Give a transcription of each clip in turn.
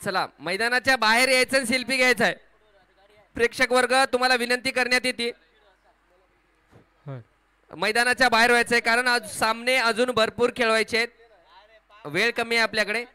चला मैदानाच्या बाहेर यायचं आणि सेल्फी घ्यायचा आहे. प्रेक्षक वर्ग तुम्हाला विनंती करण्यात येते मैदानाच्या बाहेर व्हायचंय कारण आज सामने अजून भरपूर खेळवायचे आहेत. वेळ कमी आहे आपल्याकडे.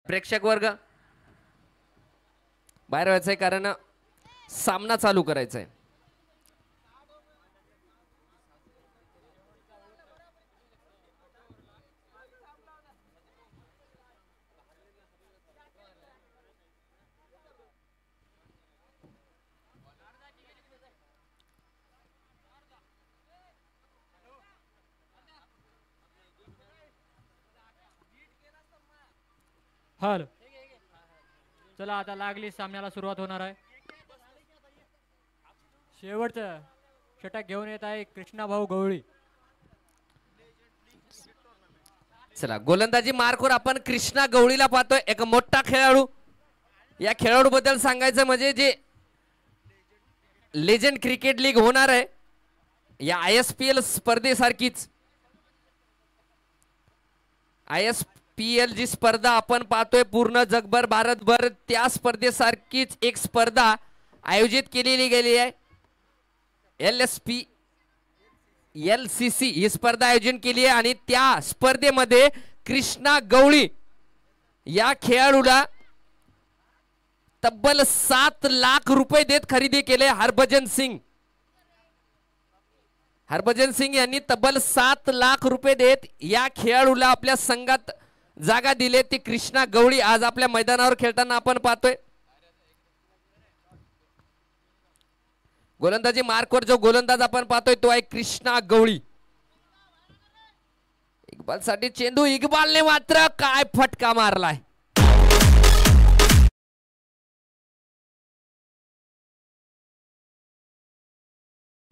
प्रेक्षक वर्ग बाहेर व्हायचंय कारण सामना चालू करायचा आहे. हॅलो चला आता लागली सामन्याला सुरुवात होणार आहे. शेवटचं षटक घेऊन येत आहे कृष्णा भाऊ गवळी. चला गोलंदाजी मार्कवर आपण कृष्णा गवळीला पाहतोय. एक मोठा खेळाडू. या खेळाडू बद्दल सांगायचं म्हणजे जे लेजंड क्रिकेट लीग होणार आहे या ISPL स्पर्धेसारखीच ISPL जी स्पर्धा आपण पाहतोय पूर्ण जगभर भारतभर त्या स्पर्धेसारखीच एक स्पर्धा आयोजित केलेली गेली आहे. LCC ही स्पर्धा आयोजन केली आहे आणि त्या स्पर्धेमध्ये कृष्णा गवळी या खेळाडूला तब्बल 7 लाख रुपये देत खरेदी केले. हरभजन सिंग यांनी तब्बल 7 लाख रुपये देत या खेळाडूला आपल्या संघात जागा दिले. ती कृष्णा गवळी आज आपल्या मैदानावर खेळताना आपण पाहतोय. गोलंदाजी मार्कवर जो गोलंदाज आपण पाहतोय तो आहे कृष्णा गवळी. इक्बाल साठी चेंडू. इक्बालने मात्र काय फटका मारलाय.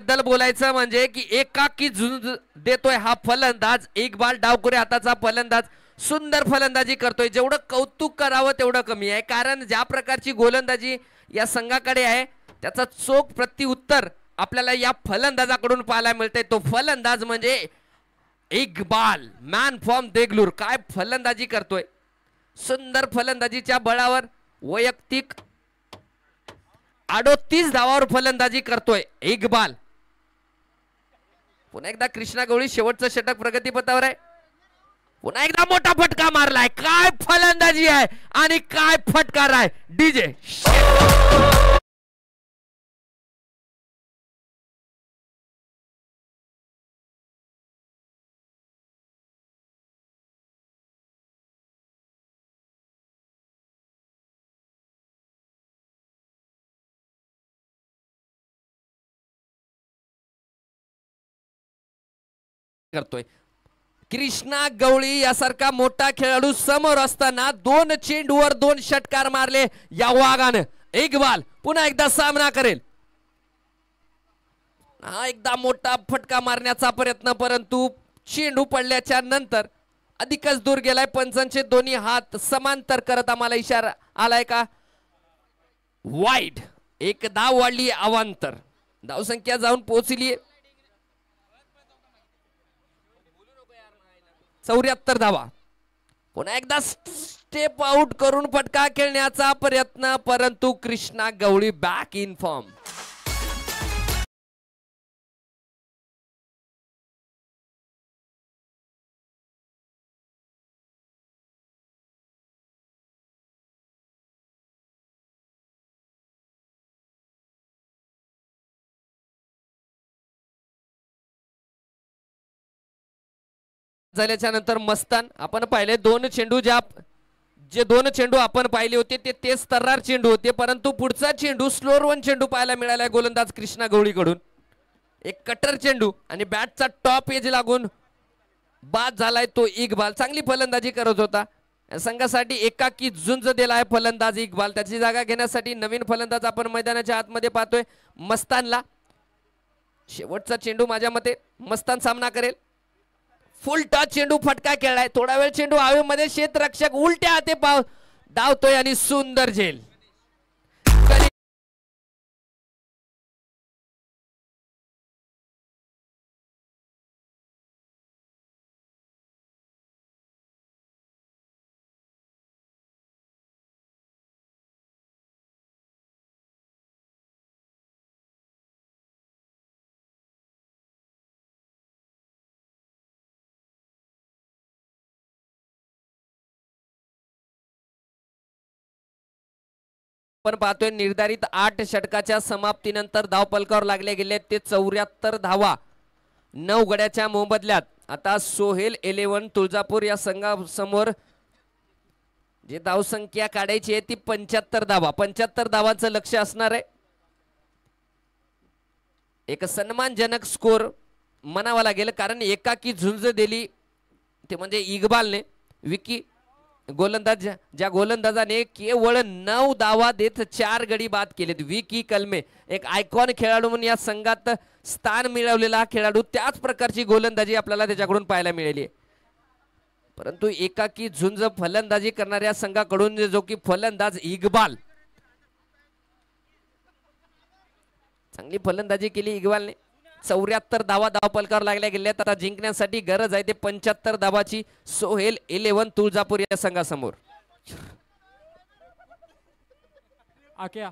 बद्दल बोलायचं म्हणजे की एकाकी झुंज देतोय हा फलंदाज. इक्बाल डावकुरे हाताचा फलंदाज सुंदर फलंदाजी करतोय. जेवढं कौतुक करावं तेवढं कमी आहे कारण ज्या प्रकारची गोलंदाजी या संघाकडे आहे त्याचा चोख प्रत्युत्तर आपल्याला या फलंदाजाकडून पाहायला मिळते. तो फलंदाज म्हणजे इक्बाल मॅन फ्रॉम देगलूर. काय फलंदाजी करतोय. सुंदर फलंदाजीच्या बळावर वैयक्तिक 38 धावावर फलंदाजी करतोय इक्बाल. पुन्हा एकदा कृष्णा गवळी शेवटचं षटक प्रगतीपथावर आहे. पुन्हा एकदा मोठा फटका मारलाय. काय फलंदाजी आहे आणि काय फटकार आहे. डीजे करतोय. कृष्णा गवळी यासारखा मोठा खेळाडू समोर असताना 2 चेंडूवर 2 षटकार मारले या वाघानं. इक्बाल पुन्हा एकदा सामना करेल. हा एकदा मोठा फटका मारण्याचा प्रयत्न परंतु चेंडू पडल्याच्या नंतर अधिकच दूर गेलाय. पंचांचे दोन्ही हात समांतर करत आम्हाला इशारा आलाय का वाईड. एक धाव वाढली अवांतर. धावसंख्या जाऊन पोहोचली 74 धावा. पुन्हा एकदा स्टेप आउट करून फटका खेळण्याचा प्रयत्न परंतु कृष्णा गवळी बॅक इन फॉर्म. झाल्याच्या नंतर मस्तान आपण पाहिले 2 चेंडू ज्या जे दोन चेंडू आपण पाहिले होते ते तेच तर्रार चेंडू होते, परंतु पुढचा चेंडू स्लोअर वन चेंडू पाहायला मिळाला गोलंदाज कृष्णा गवळीकडून. एक कटर चेंडू आणि बॅटचा टॉप एज लागून बाद झालाय तो इकबाल. चांगली फलंदाजी करत होता. संघासाठी एकाकी झुंज दिला आहे फलंदाज इकबाल. त्याची जागा घेण्यासाठी नवीन फलंदाज आपण मैदानाच्या आतमध्ये पाहतोय मस्तानला. शेवटचा चेंडू माझ्या मते मस्तान सामना करेल. फुल टच चेंडू फटका खेळलाय. थोडा वेळ चेंडू हवेमध्ये क्षेत्ररक्षक उलट्या हाते धावतोय आणि सुंदर झेल. आपण पाहतोय निर्धारित 8 षटकाच्या समाप्तीनंतर धावफलकावर लागले गेले ते 74 धावा 9 गड्याच्या मोबदल्यात. आता सोहेल 11 तुळजापूर या संघासमोर जे धावसंख्या काढायची आहे ती 75 धावा. 75 धावांचं लक्ष असणार आहे. एक सन्मानजनक स्कोर म्हणावा लागेल कारण एकाकी झुंज दिली ते म्हणजे इकबालने. विकी गोलंदाज ज्या गोलंदाजाने केवळ 9 धावा देत 4 गडी बाद केलेत. विकी कलमे एक आयकॉन खेळाडू म्हणून या संघात स्थान मिळवलेला खेळाडू. त्याच प्रकारची गोलंदाजी आपल्याला त्याच्याकडून पाहायला मिळाली. परंतु एकाकी झुंज फलंदाजी करणाऱ्या संघाकडून जो की फलंदाज इकबाल, चांगली फलंदाजी केली इकबालने. 74 धावा धावफलकावर लागल्या गेल्यात. आता जिंकण्यासाठी गरज आहे ते 75 धावाची सोहेल 11 तुळजापूर या संघासमोर. आक्या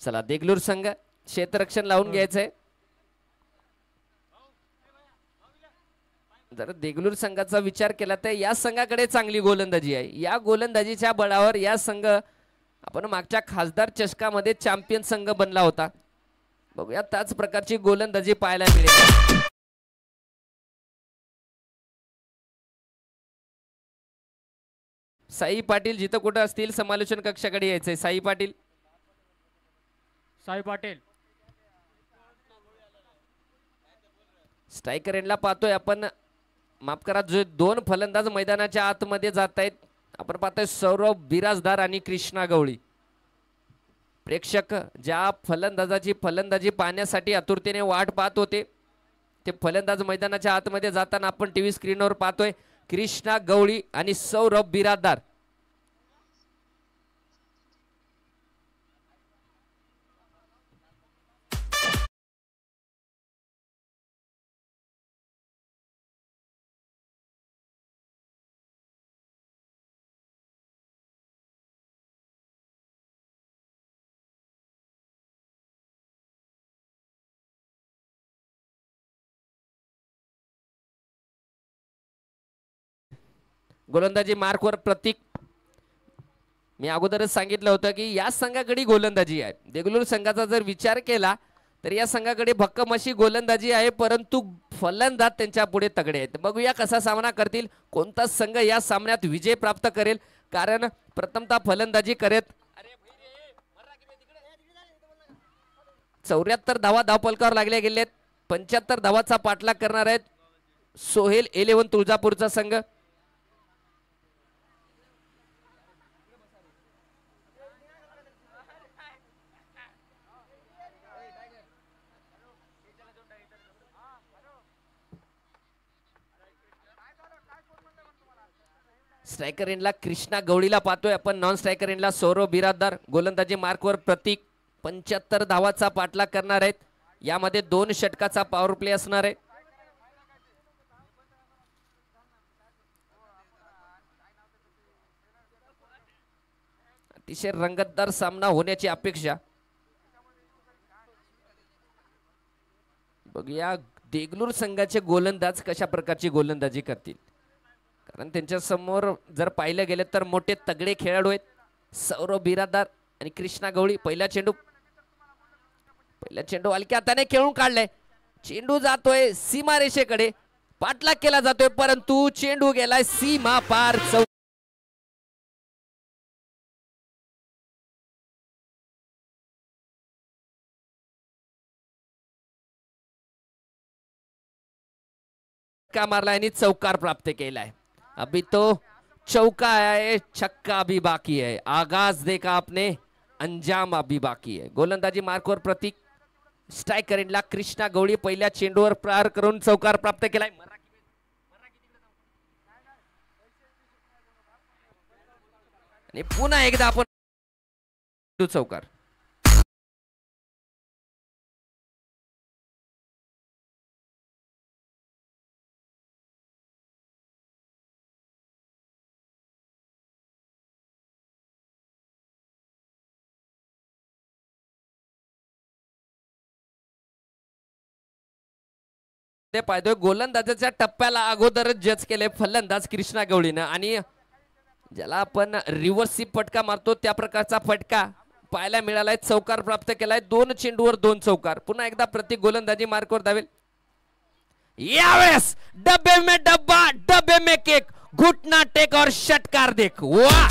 चला देगलूर संघ क्षेत्ररक्षण लावून घ्यायचंय. जर देगलूर संघाचा विचार केला तर या संघाकडे चांगली गोलंदाजी आहे. या गोलंदाजीच्या बळावर या संघ आपण मागच्या खासदार चषकामध्ये चॅम्पियन संघ बनला होता. बघूया त्याच प्रकारची गोलंदाजी पाहायला मिळेल. साई पाटील जिथं कुठं असतील समालोचन कक्षाकडे यायचंय. साई पाटील साई पाटील स्ट्रायकर एंडला पाहतोय आपण. माफ करा जो 2 फलंदाज मैदानाच्या आतमध्ये जात आहेत. आपण पाहतोय सौरभ बिराजदार आणि कृष्णा गवळी. प्रेक्षक ज्या फलंदाजाची फलंदाजी पाहण्यासाठी आतुरतेने वाट पाहत होते ते फलंदाज मैदानाच्या आतमध्ये जाताना आपण टीव्ही स्क्रीनवर पाहतोय कृष्णा गवळी आणि सौरभ बिराजदार. गोलंदाजी मार्कवर प्रतीक. मी अगोदरच सांगितलं होतं की या संघाकडे गोलंदाजी आहे. देगलूर संघाचा जर विचार केला तर या संघाकडे भक्कम अशी गोलंदाजी आहे, परंतु फलंदाज त्यांच्या पुढे तगडे आहेत. बघूया कसा सामना करतील, कोणता संघ या सामन्यात विजय प्राप्त करेल. कारण प्रथमतः फलंदाजी करत 74 धावा धावफलकावर लागल्या गेलेत. 75 धावाचा पाठलाग करणार आहेत सोहेल 11 तुळजापूरचा संघ. स्ट्रायकर एंडला कृष्णा गवळीला पाहतोय आपण. नॉन स्ट्रायकर एंडला सौरव बिराददार. गोलंदाजी मार्कवर प्रतीक 75 धावाचा पाठलाग करणार आहेत. यामध्ये 2 षटकाचा पॉवर प्ले असणार आहे. अतिशय रंगतदार सामना होण्याची अपेक्षा. बघूया देगलूर संघाचे गोलंदाज कशा प्रकारची गोलंदाजी करतील, कारण त्यांच्या समोर जर पाहिलं गेलं तर मोठे तगडे खेळाडू आहेत. सौरव बिराददार आणि कृष्णा गवळी. पहिला चेंडू हलक्या हाताने खेळून काढलाय. चेंडू जातोय सीमारेषेकडे, पाठलाग केला जातोय, परंतु चेंडू गेलाय सीमा पार. का मारला आणि चौकार प्राप्त केलाय. अभी तो चौका है, छक्का अभी बाकी है. आगाज देखा आपने, अंजाम अभी बाकी है. गोलंदाजी मार्कवर प्रतीक. स्ट्रायकर एंडला कृष्णा गवळी. पहिल्या चेंडूवर प्रहार करून चौकार प्राप्त केलाय. आणि पुन्हा एकदा आपण चौकार. ते पाहतोय गोलंदाजाच्या टप्प्याला अगोदरच जज केले फलंदाज कृष्णा गवळीनं, आणि ज्याला आपण रिव्हर्स फटका मारतो त्या प्रकारचा फटका पाहायला मिळालाय. चौकार प्राप्त केलाय. 2 चेंडूवर 2 चौकार. पुन्हा एकदा प्रत्येक गोलंदाजी मार्कवर धावेल. यावेळेस डब्बे में डब्बा, डब्बे में केक, घुटना टेक और षटकार देख. वाह,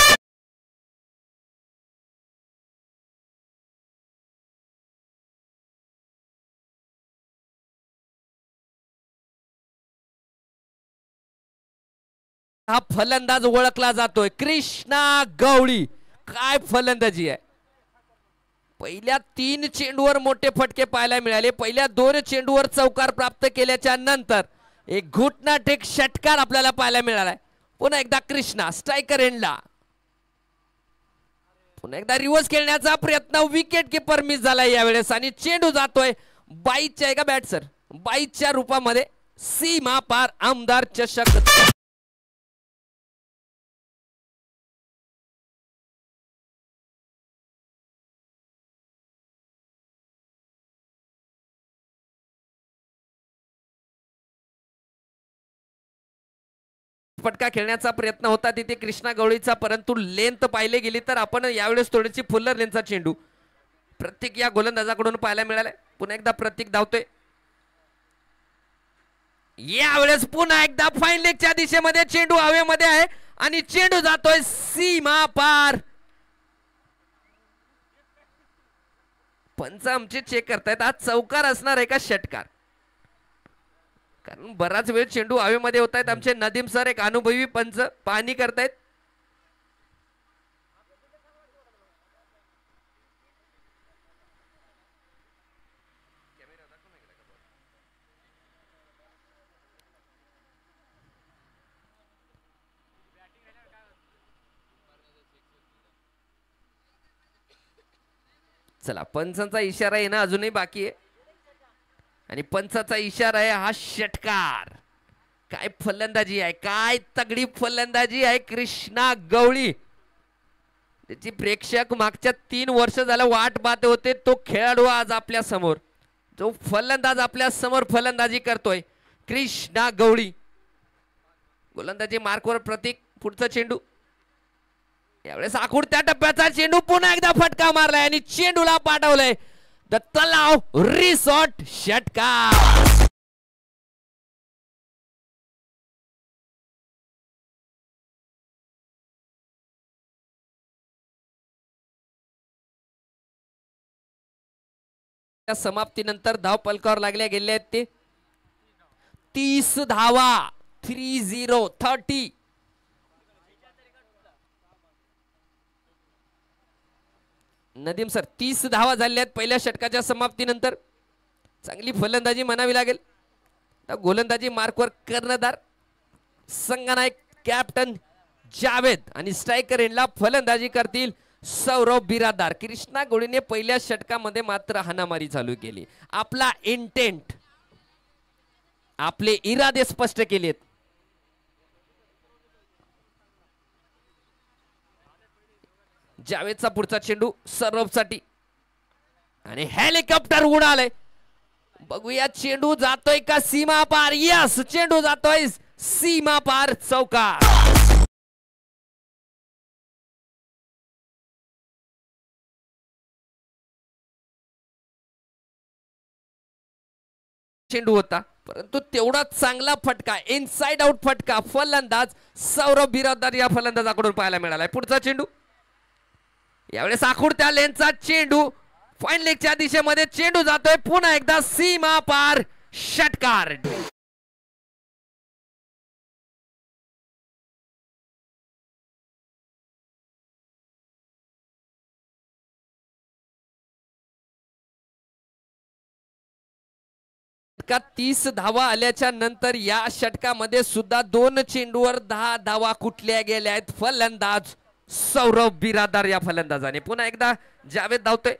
हा फलंदाज ओळखला जातोय कृष्णा गवळी. काय फलंदाजी आहे. पहिल्या 3 चेंडूवर मोठे फटके पाहायला मिळाले. पहिल्या 2 चेंडूवर चौकार प्राप्त केल्याच्या नंतर एक घुटना टेक षटकार आपल्याला पाहायला मिळालाय. पुन्हा एकदा कृष्णा स्ट्रायकर एंडला. पुन्हा एकदा रिव्हर्स खेळण्याचा प्रयत्न. विकेट किपर मिस झालाय यावेळेस, आणि चेंडू जातोय बाईच्या आहे का बॅट्सर, बाईच्या रूपामध्ये सीमा पार. आमदार चषक. फटका खेळण्याचा प्रयत्न होता तिथे कृष्णा गवळीचा, परंतु लेंथ पाहिले गेली तर आपण यावेळेस थोडीशी फुल्लर लेंथचा चेंडू प्रत्येक या गोलंदाजाकडून पाहायला मिळालाय. पुन्हा एकदा प्रतीक धावतोय. यावेळेस पुन्हा एकदा फाईन लेगच्या दिशेमध्ये चेंडू हवेमध्ये आहे आणि चेंडू जातोय सीमा पार. पंच आमचे चेक करतायत आज चौकार असणार आहे का षटकार, कारण बराच वेळ चेंडू हवेमध्ये होत आहेत. आमचे नदीम सर एक अनुभवी पंच पाहणी करतायत. चला, पंचांचा इशारा येणं अजूनही बाकी आहे, आणि पंचाचा इशारा आहे हा षटकार. काय फलंदाजी आहे, काय तगडी फलंदाजी आहे कृष्णा गवळी. त्याची प्रेक्षक मागच्या 3 वर्ष झालं वाट पाहत होते. तो खेळाडू आज आपल्या समोर, जो फलंदाज आपल्या समोर फलंदाजी करतोय कृष्णा गवळी. गोलंदाजी मार्कवर प्रतीक. पुढचा चेंडू यावेळेस आखुडत्या टप्प्याचा चेंडू. पुन्हा एकदा फटका मारलाय आणि चेंडूला पाठवलंय द तलाव रिसॉर्ट. षटकार. समाप्तीनंतर धाव पलकावर लागल्या गेले आहेत ते 30 धावा. 30. नदीम सर 30 धावा झाल्या आहेत पहिल्या षटकाच्या समाप्तीनंतर. चांगली फलंदाजी म्हणावी लागेल. गोलंदाजी मार्कवर कर्णधार संघनायक कॅप्टन जावेद आणि स्ट्रायकर एंडला फलंदाजी करतील सौरभ बिरादार. कृष्णा गवळीने पहिल्या षटकामध्ये मात्र हाणामारी चालू केली. आपला इंटेंट, आपले इरादे स्पष्ट केलेत. जावेदचा पुढचा चेंडू सौरभसाठी आणि हेलिकॉप्टर उडालय. बघूया चेंडू जातोय का सीमा पार. यस, चेंडू जातोय सीमा पार, चौकार. चेंडू होता परंतु तेवढा चांगला फटका, इनसाइड आउट फटका फलंदाज सौरभ बिरादार या फलंदाजाकडून पाहायला मिळालाय. पुढचा चेंडू यावेळेस आखुडत्या लेनचा चेंडू फाईन लेगच्या दिशेमध्ये चेंडू जातोय पुन्हा एकदा सीमा पार, षटकार. का 30 धावा आल्याच्या नंतर या षटकामध्ये सुद्धा 2 चेंडूवर 10 धावा कुठल्या गेल्या आहेत. फलंदाज सौरभ बिरादार या फलंदाजाने पुन्हा एकदा जावेद धावतोय.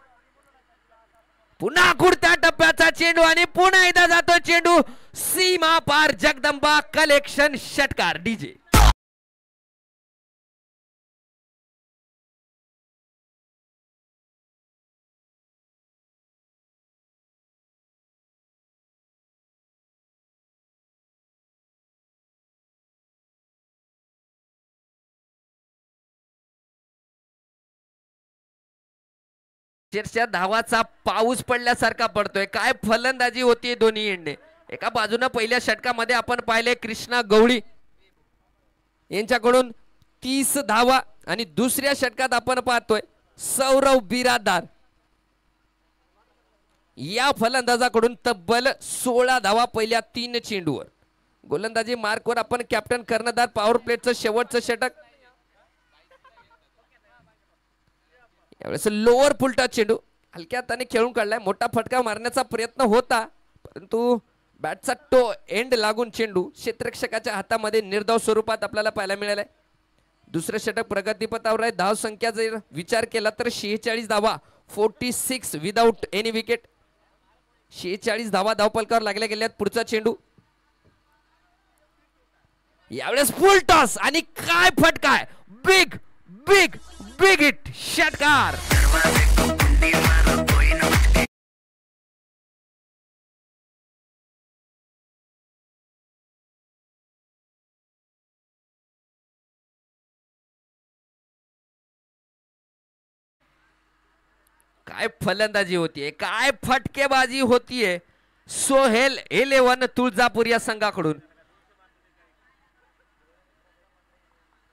पुन्हा कुडत्या टप्प्याचा चेंडू आणि पुन्हा एकदा जातोय चेंडू सीमा पार, जगदंबा कलेक्शन, षटकार. डीजे च्या धावाचा पाऊस पडल्यासारखा पडतोय. काय फलंदाजी होती दोन्ही एंडे. एका बाजूने पहिल्या षटकामध्ये आपण पाहिले कृष्णा गवळी यांच्याकडून 30 धावा आणि दुसऱ्या षटकात आपण पाहतोय सौरभ बिरादार या फलंदाजाकडून तब्बल 16 धावा पहिल्या 3 चेंडूवर. गोलंदाजी मार्कवर आपण कॅप्टन कर्णधार पॉवर प्लेचं शेवटचं षटक. यावेळेस लोअर फुलटा चेंडू हलक्या हाताने खेळून काढलाय. मोठा फटका मारण्याचा प्रयत्न होता परंतु बॅटचा टो एंड लागून चेंडू क्षेत्ररक्षकाच्या हातामध्ये निर्धाव स्वरूपात आपल्याला पाहायला मिळालाय. दुसरं षटक प्रगतीपथावर आहे. धाव संख्या जर विचार केला तर 46 धावा, 46 विदाउट एनी विकेट. 46 धावा धावपलकावर लागल्या गेल्यात. पुढचा चेंडू यावेळेस फुल टॉस आणि काय फटका आहे. बिग बिग बिग हिट, षटकार. काय फलंदाजी होतीये, काय फटकेबाजी होतीये सोहेल 11 तुळजापूर या संघाकडून.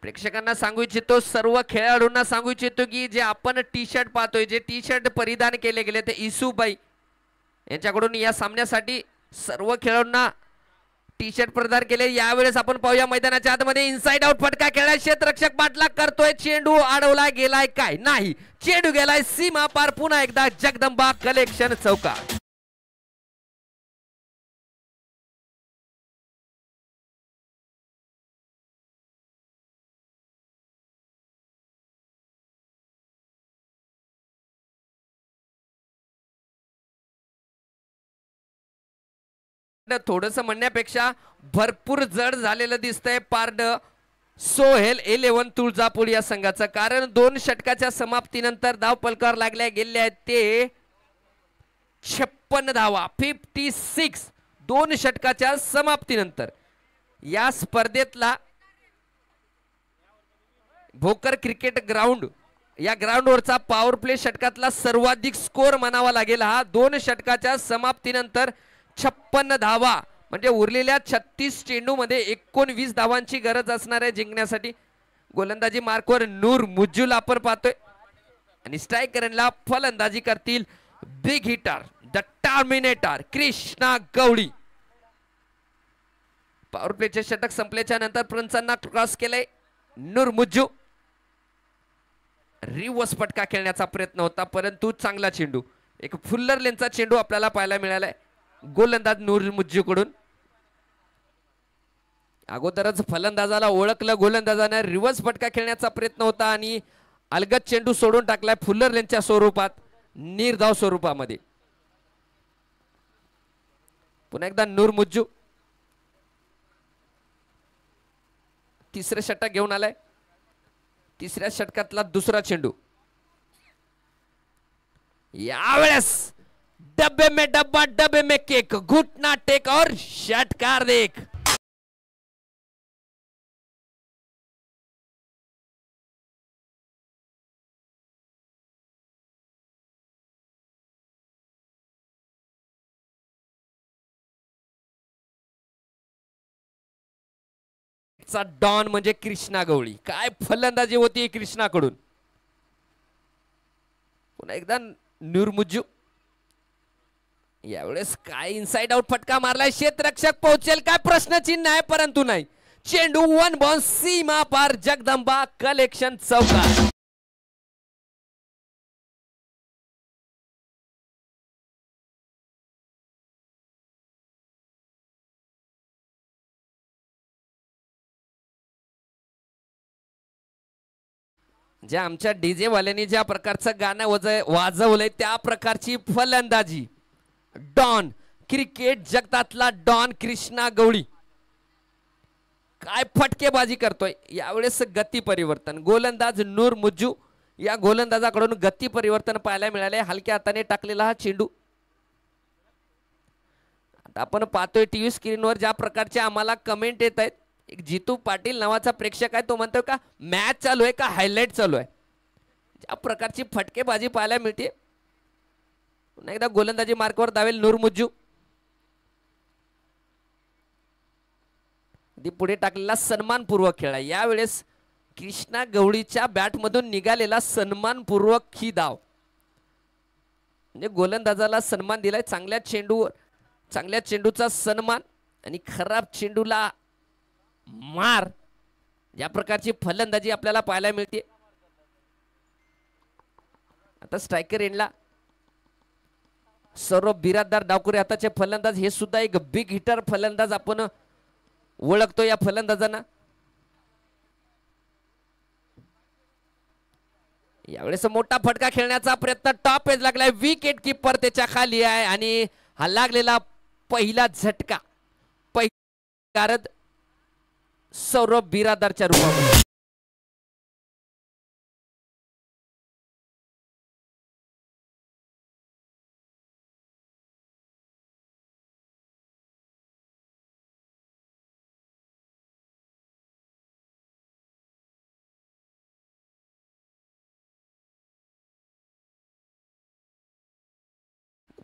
प्रेक्षकांना सांगू इच्छितो, सर्व खेळाडूंना सांगू इच्छितो की जे आपण टी शर्ट पाहतोय, जे टी शर्ट परिधान केले गेले ते इसुबाई यांच्याकडून या सामन्यासाठी सर्व खेळाडूंना टी शर्ट प्रदान केले. यावेळेस आपण पाहूया मैदानाच्या आतमध्ये इनसाइड आउट फटका खेळाय. क्षेत्ररक्षक पाठलाग करतोय. चेंडू अडवला गेलाय काय नाही, चेंडू गेलाय सीमा पार. पुन्हा एकदा जगदंबा कलेक्शन, चौकार. थोडंसं म्हणण्यापेक्षा भरपूर जड झालेलं दिसतंय पारड सोहेल 11 तुळजापूर या संघाचं. कारण 2 षटकाच्या समाप्तीनंतर धाव पलकावर लागल्या गेल्या आहेत ते 56 धावा, 56. 2 षटकाच्या समाप्तीनंतर या स्पर्धेतला भोकर क्रिकेट ग्राउंड या ग्राउंडवरचा पॉवर प्ले षटकातला सर्वाधिक स्कोर म्हणावा लागेल हा. 2 षटकाच्या समाप्तीनंतर 56 धावा म्हणजे उरलेल्या 36 चेंडू मध्ये 19 धावांची गरज असणार आहे जिंकण्यासाठी. गोलंदाजी मार्कवर नूर मुज्जूल आपण पाहतोय आणि स्ट्रायकरला फलंदाजी करतील big hitter the terminator Krishna Gawli. Power प्लेचे षटक संपल्याच्या नंतर पंचांना क्रॉस केले. नूर मुज्जू रिवर्स फटका खेळण्याचा प्रयत्न होता परंतु चांगला चेंडू, एक फुल्लर लेनचा चेंडू आपल्याला पाहायला मिळालाय गोलंदाज नूर मुज्जू कडून. अगोदरच फलंदाजाला ओळखलं, गोलंदाजाने रिव्हर्स फटका खेळण्याचा प्रयत्न होता आणि अलगद चेंडू सोडून टाकलाय फुलर लेनच्या स्वरूपात, निर्धाव स्वरूपामध्ये. पुन्हा एकदा नूर मुज्जू तिसरे षटक घेऊन आलाय. तिसऱ्या षटकातला दुसरा चेंडू. यावेळेस डब्बे में डब्बा डब्बे में केक, घुटना टेक और षटकार देख. डॉन म्हणजे कृष्णा गवळी. काय फलंदाजी होती कृष्णाकडून. पुन्हा एकदा नूरमुज्जू. यावेळेस काय इनसाइड आउट फटका मारलाय. क्षेत्ररक्षक पोहोचेल काय प्रश्नचिन्ह आहे, परंतु नाही. चेंडू वन बॉल सीमा पार. जगदंबा कलेक्शन चौकार. ज्या आमच्या डीजे वाल्यांनी ज्या प्रकारचं गाणं वाजवलंय त्या प्रकारची फलंदाजी. डॉन, क्रिकेट जगतातला डॉन कृष्णा गवळी काय फटकेबाजी करतोय. यावेळेस गती परिवर्तन. गोलंदाज नूर मुज्जू या गोलंदाजाकडून गती परिवर्तन पाहायला मिळाले. हलक्या हाताने टाकलेला हा चेंडू. आता आपण पाहतोय टीव्ही स्क्रीनवर ज्या प्रकारचे आम्हाला कमेंट येत आहेत. एक जितू पाटील नावाचा प्रेक्षक आहे, तो म्हणतो का मॅच चालू आहे का हायलाइट चालू आहे. ज्या प्रकारची फटकेबाजी पाहायला मिळते. पुन्हा एकदा गोलंदाजी मार्कवर धावेल नूर मुज्जू. पुढे टाकलेला सन्मानपूर्वक खेळ आहे. यावेळेस कृष्णा गवळीच्या बॅटमधून निघालेला सन्मानपूर्वक ही धाव. म्हणजे गोलंदाजाला सन्मान दिलाय. चांगल्या चेंडूचा सन्मान आणि खराब चेंडूला मार. या प्रकारची फलंदाजी आपल्याला पाहायला मिळते. आता स्ट्रायकर एंडला सौरभ बिराददार डावखुरे हाताचे फलंदाज. हे सुद्धा एक बिग हिटर फलंदाज आपण ओळखतो या फलंदाजांना. यावेळेस मोठा फटका खेळण्याचा प्रयत्न. टॉप एज लागलाय. विकेट कीपर त्याच्या खाली आहे आणि हा लागलेला पहिला झटका कारण सौरभ बिराददारच्या रूपामध्ये.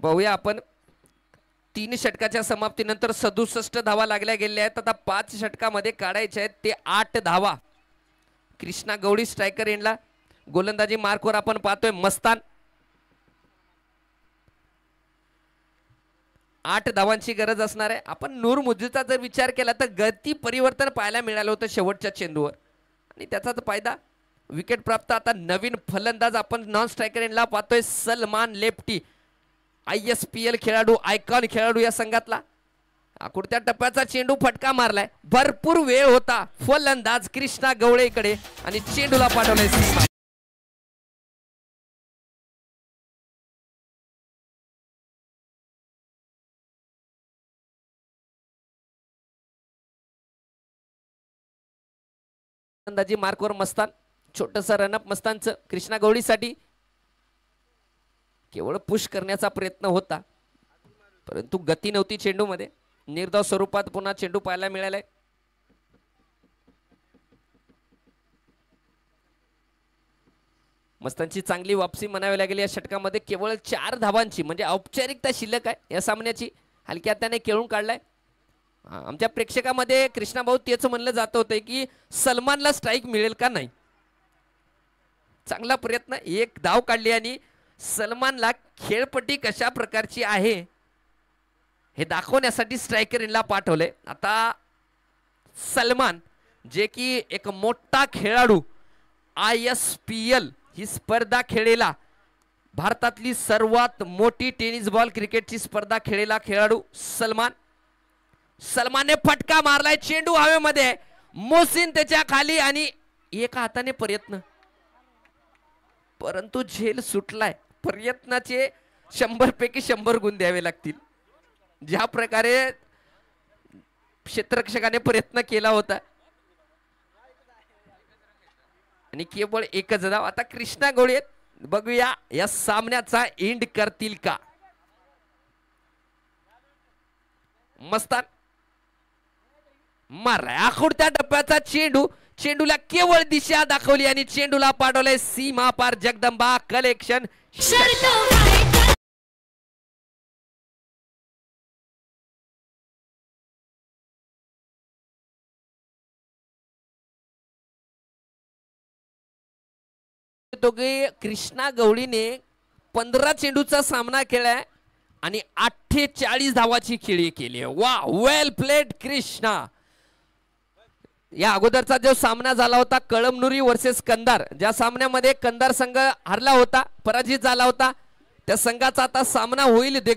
पाहूया आपण. 3 षटकाच्या समाप्तीनंतर 67 धावा लागल्या गेल्या आहेत. आता 5 षटकामध्ये काढायचे आहेत ते 8 धावा. कृष्णा गवळी स्ट्रायकर एंडला. गोलंदाजी मार्कवर आपण पाहतोय मस्तान. 8 धावांची गरज असणार आहे. आपण नूर मुज्जूचा जर विचार केला तर गती परिवर्तन पाहायला मिळालं होतं शेवटच्या चेंडूवर आणि त्याचाच फायदा. विकेट प्राप्त. आता नवीन फलंदाज आपण नॉन स्ट्रायकर एंडला पाहतोय सलमान लेफ्टी. ISPL खेळाडू, आयकॉन खेळाडू या संघातला. आकुडत्या टप्प्याचा चेंडू फटका मारलाय. भरपूर वेळ होता फलंदाज कृष्णा गवळेकडे आणि चेंडूला पाठवलाय सीमा. फलंदाजी मार्कवर मस्तान. छोटंसं रनअप मस्तानचं कृष्णा गवळीसाठी. केवळ पुश करण्याचा प्रयत्न होता परंतु गती नव्हती चेंडूमध्ये. निर्धाव स्वरूपात पुन्हा चेंडू पाहायला मिळालाय. मस्तानची चांगली वापसी म्हणावी लागेल या षटकामध्ये. केवळ 4 धावांची म्हणजे औपचारिकता शिल्लक आहे या सामन्याची. हलक्या हाताने खेळून काढलाय. आमच्या प्रेक्षकामध्ये कृष्णा भाऊ तेच म्हणलं जात होते की सलमानला स्ट्राईक मिळेल का नाही. चांगला प्रयत्न. 1 धाव काढली आणि सलमानला खेळपट्टी कशा प्रकारची आहे हे दाखवण्यासाठी स्ट्रायकर इनला पाठवले. आता सलमान जे की एक मोठा खेळाडू, ISPL ही स्पर्धा खेळेला, भारतातली सर्वात मोठी टेनिस बॉल क्रिकेटची स्पर्धा खेळेला खेळाडू सलमान. सलमानने फटका मारलाय, चेंडू हवेमध्ये, मोहसिन त्याच्या खाली आणि एका हाताने प्रयत्न, परंतु झेल सुटलाय. प्रयत्नाचे 100 पैकी 100 गुण द्यावे लागतील. ज्या प्रकारे क्षेत्ररक्षकाने प्रयत्न केला होता आणि केवळ एकच धाव. आता कृष्णा गवळी बघूया या सामन्याचा एंड करतील का. मस्तान मारलाय आखुडत्या टप्प्याचा चेंडू, चेंडूला केवळ दिशा दाखवली आणि चेंडूला पाठवलंय सीमा पार. जगदंबा कलेक्शन कृष्णा गवळीने 15 चेंडूचा सामना केलाय आणि 48 धावाची खेळी केली. वा, वेल प्लेड कृष्णा. या अगोदरचा जो सामना झाला होता कळमनुरी वर्सेस कंधार, ज्या सामन्यामध्ये कंधार संघ हरला होता, पराजित झाला होता, त्या संघाचा आता सामना होईल.